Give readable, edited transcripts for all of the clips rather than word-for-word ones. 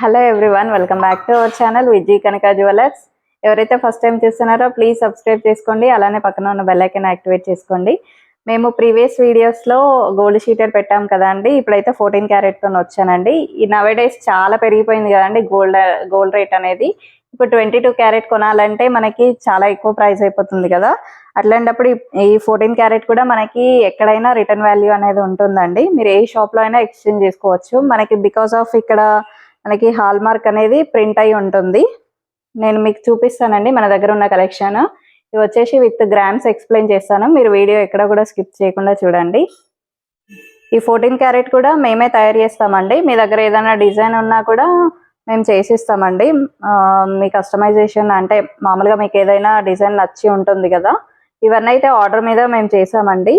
Hello everyone, welcome back to our channel VG Kanaka jewellers. ఎవరైతే first time చూస్తున్నారో please subscribe చేసుకోండి, అలానే పక్కన ఉన్న బెల్ ఐకాన్ యాక్టివేట్ చేసుకోండి. మేము ప్రీవియస్ వీడియోస్లో గోల్డ్ షీటర్ పెట్టాం కదండి, ఇప్పుడైతే 14 క్యారెట్తో వచ్చానండి. ఈ నవేడేస్ చాలా పెరిగిపోయింది కదండి గోల్డ్ రేట్ అనేది. ఇప్పుడు 22 క్యారెట్ కొనాలంటే మనకి చాలా ఎక్కువ ప్రైస్ అయిపోతుంది కదా. అట్లాంటప్పుడు ఈ 14 క్యారెట్ కూడా మనకి ఎక్కడైనా రిటర్న్ వాల్యూ అనేది ఉంటుందండి. మీరు ఏ షాప్లో అయినా ఎక్స్చేంజ్ చేసుకోవచ్చు. మనకి బికాస్ ఆఫ్ ఇక్కడ మనకి హాల్ మార్క్ అనేది ప్రింట్ అయి ఉంటుంది. నేను మీకు చూపిస్తానండి మన దగ్గర ఉన్న కలెక్షన్. ఇవి వచ్చేసి విత్ గ్రామ్స్ ఎక్స్ప్లెయిన్ చేస్తాను, మీరు వీడియో ఎక్కడ కూడా స్కిప్ చేయకుండా చూడండి. ఈ 14 క్యారెట్ కూడా మేమే తయారు చేస్తామండి. మీ దగ్గర ఏదైనా డిజైన్ ఉన్నా కూడా మేము చేసిస్తామండి. మీ కస్టమైజేషన్ అంటే మామూలుగా మీకు ఏదైనా డిజైన్ నచ్చి ఉంటుంది కదా, ఇవన్నీ అయితే ఆర్డర్ మీద మేము చేసామండి.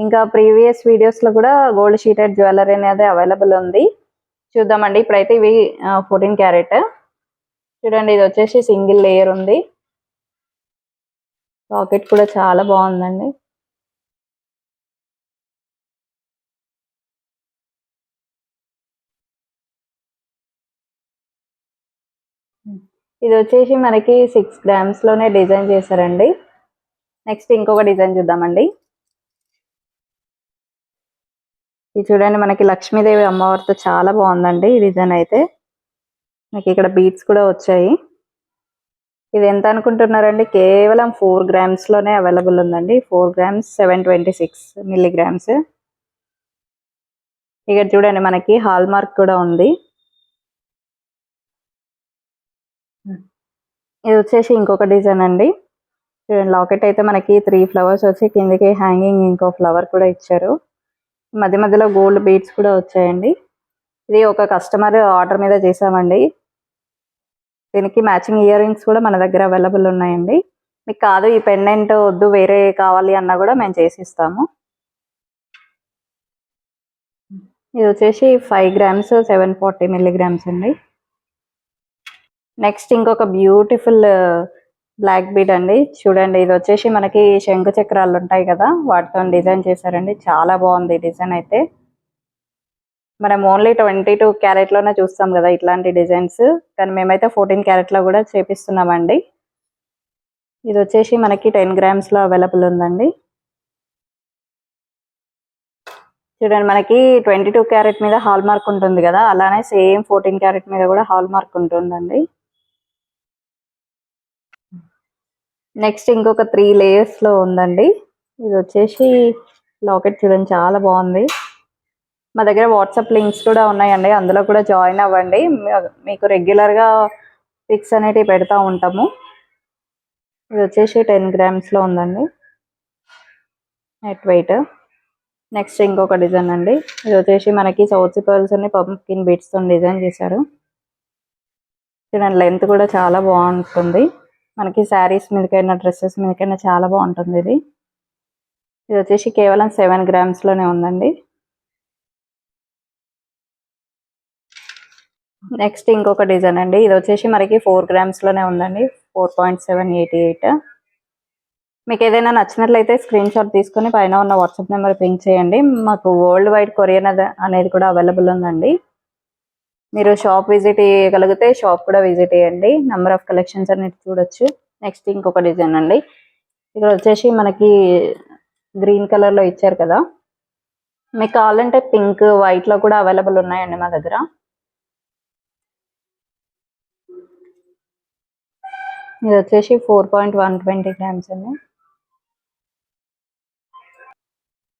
ఇంకా ప్రీవియస్ వీడియోస్లో కూడా గోల్డ్ షీటెడ్ జ్యువెలరీ అనేది అవైలబుల్ ఉంది. చూద్దామండి. ఇప్పుడైతే ఇవి 14 క్యారెట్ చూడండి. ఇది వచ్చేసి సింగిల్ లేయర్ ఉంది. లాకెట్ కూడా చాలా బాగుందండి. ఇది వచ్చేసి మనకి 6 grams లోనే డిజైన్ చేశారండి. నెక్స్ట్ ఇంకొక డిజైన్ చూద్దామండి. ఇది చూడండి, మనకి లక్ష్మీదేవి అమ్మవారితో చాలా బాగుందండి ఈ డిజైన్ అయితే. మనకి ఇక్కడ బీడ్స్ కూడా వచ్చాయి. ఇది ఎంత అనుకుంటున్నారండి? కేవలం 4 grams లోనే అవైలబుల్ ఉందండి. 4 grams 726 milligrams. ఇక్కడ చూడండి, మనకి హాల్ మార్క్ కూడా ఉంది. ఇది వచ్చేసి ఇంకొక డిజైన్ అండి. చూడండి, లాకెట్ అయితే మనకి 3 flowers వచ్చి కిందకి హ్యాంగింగ్ ఇంకో ఫ్లవర్ కూడా ఇచ్చారు. మధ్య మధ్యలో గోల్డ్ బీడ్స్ కూడా వచ్చాయండి. ఇది ఒక కస్టమర్ ఆర్డర్ మీద చేసామండి. దీనికి మ్యాచింగ్ ఇయర్ రింగ్స్ కూడా మన దగ్గర అవైలబుల్ ఉన్నాయండి. మీకు కాదు ఈ పెండెంట్ వద్దు వేరే కావాలి అన్నా కూడా మేము చేసిస్తాము. ఇది వచ్చేసి 5 grams 740 milligrams అండి. నెక్స్ట్ ఇంకొక బ్యూటిఫుల్ బ్లాక్ బీడ్ అండి. చూడండి, ఇది వచ్చేసి మనకి శంకు చక్రాలు ఉంటాయి కదా, వాటితో డిజైన్ చేశారండి. చాలా బాగుంది డిజైన్ అయితే. మనం ఓన్లీ 22 క్యారెట్లోనే చూస్తాం కదా ఇట్లాంటి డిజైన్స్, కానీ మేమైతే 14 క్యారెట్లో కూడా చేపిస్తున్నామండి. ఇది వచ్చేసి మనకి 10 grams అవైలబుల్ ఉందండి. చూడండి, మనకి 22 క్యారెట్ మీద హాల్ మార్క్ ఉంటుంది కదా, అలానే సేమ్ 14 క్యారెట్ మీద కూడా హాల్ మార్క్ ఉంటుందండి. నెక్స్ట్ ఇంకొక 3 layers ఉందండి. ఇది వచ్చేసి లాకెట్ చూడండి, చాలా బాగుంది. మా దగ్గర వాట్సాప్ లింక్స్ కూడా ఉన్నాయండి, అందులో కూడా జాయిన్ అవ్వండి. మీకు రెగ్యులర్గా పిక్స్ అనేటివి పెడతా ఉంటాము. ఇది వచ్చేసి 10 grams ఉందండి నెట్ వెయిట్. నెక్స్ట్ ఇంకొక డిజైన్ అండి. ఇది వచ్చేసి మనకి చౌచి పర్ల్స్ అన్ని పంకిన్ బీట్స్తో డిజైన్ చేశారు. చూడండి, లెంత్ కూడా చాలా బాగుంటుంది. మనకి శారీస్ మీదకైనా డ్రెస్సెస్ మీదకైనా చాలా బాగుంటుంది ఇది. ఇది వచ్చేసి కేవలం 7 grams ఉందండి. నెక్స్ట్ ఇంకొక డిజైన్ అండి. ఇది వచ్చేసి మనకి 4 grams ఉందండి. 4.788. మీకు ఏదైనా నచ్చినట్లయితే స్క్రీన్ షాట్ తీసుకొని పైన ఉన్న వాట్సాప్ నెంబర్ పింక్ చేయండి. మాకు వరల్డ్ వైడ్ కొరియర్ అనేది కూడా అవైలబుల్ ఉందండి. మీరు షాప్ విజిట్ చేయగలిగితే షాప్ కూడా విజిట్ చేయండి. నెంబర్ ఆఫ్ కలెక్షన్స్ అనేది చూడొచ్చు. నెక్స్ట్ ఇంకొక డిజైన్ అండి. ఇక్కడ వచ్చేసి మనకి గ్రీన్ కలర్లో ఇచ్చారు కదా, మీకు కావాలంటే పింక్ వైట్లో కూడా అవైలబుల్ ఉన్నాయండి మా దగ్గర. ఇది వచ్చేసి 4.120 grams అండి.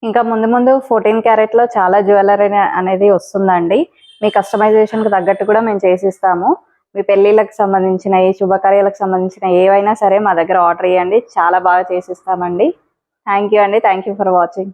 ఇంకా ముందు ముందు 14 క్యారెట్లో చాలా జ్యువెలరీ అనేది వస్తుందండి. మీ కస్టమైజేషన్కి తగ్గట్టు కూడా మేము చేసిస్తాము. మీ పెళ్ళిళ్ళకి సంబంధించిన ఏ శుభకార్యాలకు సంబంధించిన ఏవైనా సరే మా దగ్గర ఆర్డర్ చేయండి, చాలా బాగా చేసిస్తామండి. థ్యాంక్ యూ అండి. Thank you for watching.